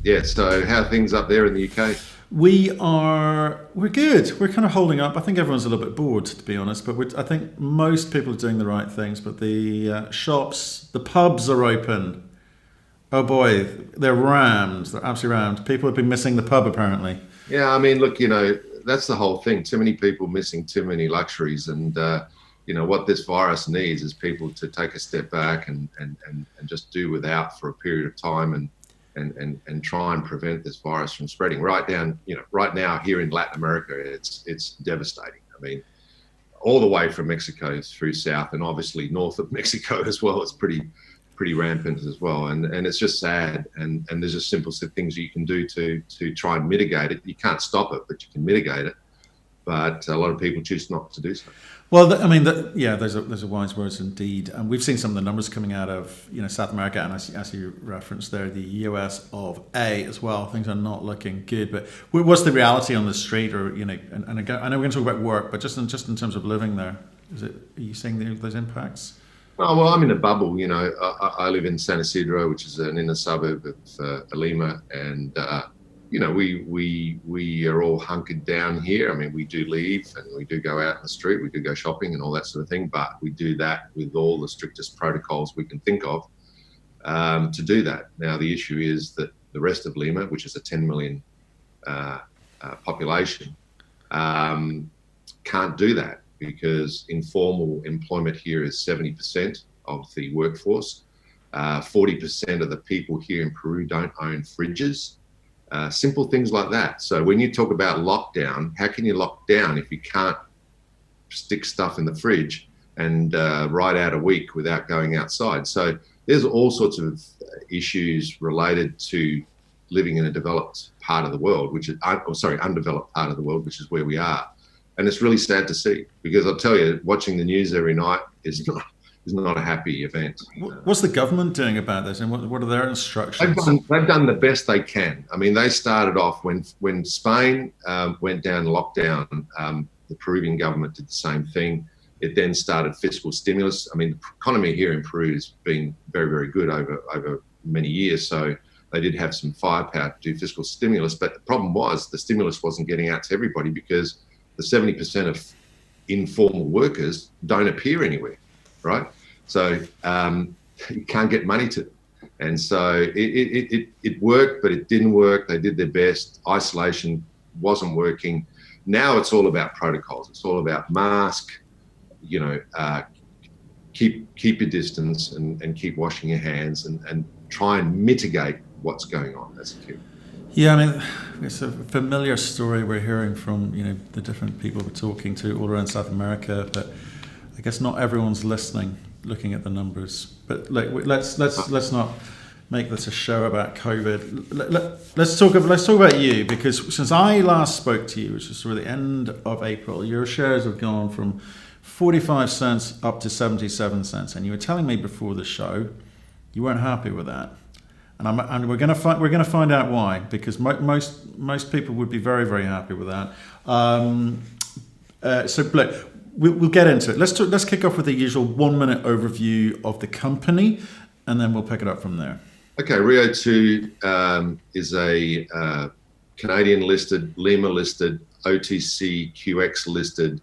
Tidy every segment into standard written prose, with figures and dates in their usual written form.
Yeah. So how are things up there in the UK? We're good. We're kind of holding up. I think everyone's a little bit bored, to be honest. But I think most people are doing the right things. But the shops, the pubs are open. Oh boy, they're rammed. They're absolutely rammed. People have been missing the pub apparently. Yeah. I mean, look, that's the whole thing. Too many people missing too many luxuries, and what this virus needs is people to take a step back and just do without for a period of time and try and prevent this virus from spreading. Right now here in Latin America, it's devastating. I mean, all the way from Mexico through south and obviously north of Mexico as well. It's pretty rampant as well, and it's just sad. And there's just simple things you can do to try and mitigate it. You can't stop it, but you can mitigate it. But a lot of people choose not to do so. Well, yeah, those are wise words indeed. And we've seen some of the numbers coming out of South America, and as you referenced there, the US of A as well. Things are not looking good. But what's the reality on the street, or And again, I know we're going to talk about work, but just in terms of living there, are you seeing those impacts? Oh, well, I'm in a bubble. I live in San Isidro, which is an inner suburb of Lima, and we are all hunkered down here. I mean, we do leave and we do go out in the street, we do go shopping and all that sort of thing, but we do that with all the strictest protocols we can think of to do that. Now, the issue is that the rest of Lima, which is a 10 million population, can't do that because informal employment here is 70% of the workforce. 40% of the people here in Peru don't own fridges. Simple things like that. So when you talk about lockdown, how can you lock down if you can't stick stuff in the fridge and ride out a week without going outside? So there's all sorts of issues related to living in a developed part of the world, undeveloped part of the world, which is where we are. And it's really sad to see, because I'll tell you, watching the news every night is not a happy event. What's the government doing about this, and what are their instructions? They've done the best they can. I mean, they started off when Spain went down lockdown. The Peruvian government did the same thing. It then started fiscal stimulus. I mean, the economy here in Peru has been very, very good over many years. So they did have some firepower to do fiscal stimulus. But the problem was the stimulus wasn't getting out to everybody because the 70% of informal workers don't appear anywhere. Right, so you can't get money to them, and so it worked, but it didn't work. They did their best. Isolation wasn't working. Now it's all about protocols. It's all about mask. Keep your distance and keep washing your hands and try and mitigate what's going on. That's the key. Yeah, I mean, it's a familiar story we're hearing from the different people we're talking to all around South America, but I guess not everyone's listening, looking at the numbers. But let's not make this a show about COVID. Let's talk about you, because since I last spoke to you, which was sort of the end of April, your shares have gone from 45 cents up to 77 cents, and you were telling me before the show you weren't happy with that. And we're going to find out why, because most people would be very, very happy with that. So look, we'll get into it. Let's kick off with the usual 1-minute overview of the company, and then we'll pick it up from there. Okay, Rio2 is a Canadian listed, Lima listed, OTC QX listed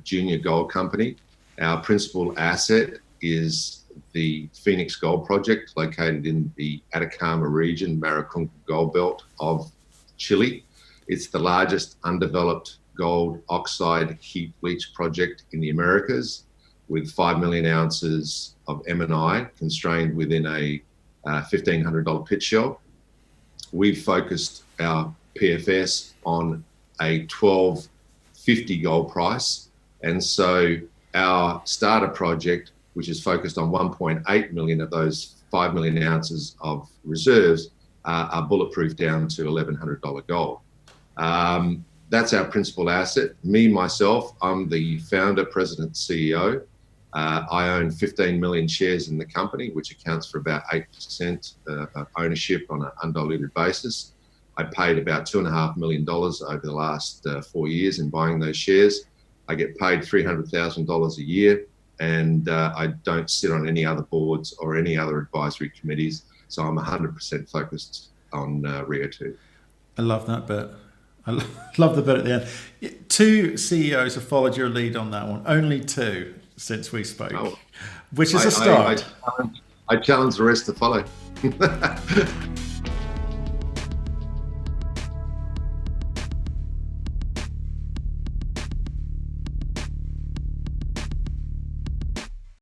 junior gold company. Our principal asset is the Phoenix Gold Project, located in the Atacama region, Maricunga Gold Belt of Chile. It's the largest undeveloped gold oxide heap leach project in the Americas, with 5 million ounces of M&I constrained within a $1,500 pit shell. We've focused our PFS on a $1,250 gold price, and so our starter project, which is focused on 1.8 million of those 5 million ounces of reserves, are bulletproof down to $1,100 gold. That's our principal asset. Myself, I'm the founder, president, CEO. I own 15 million shares in the company, which accounts for about 8% of ownership on an undiluted basis. I paid about $2.5 million over the last 4 years in buying those shares. I get paid $300,000 a year, and I don't sit on any other boards or any other advisory committees. So I'm 100% focused on Rio2. I love that bit. Love the bit at the end. 2 CEOs have followed your lead on that one. Only 2 since we spoke, which is a start. I challenge the rest to follow.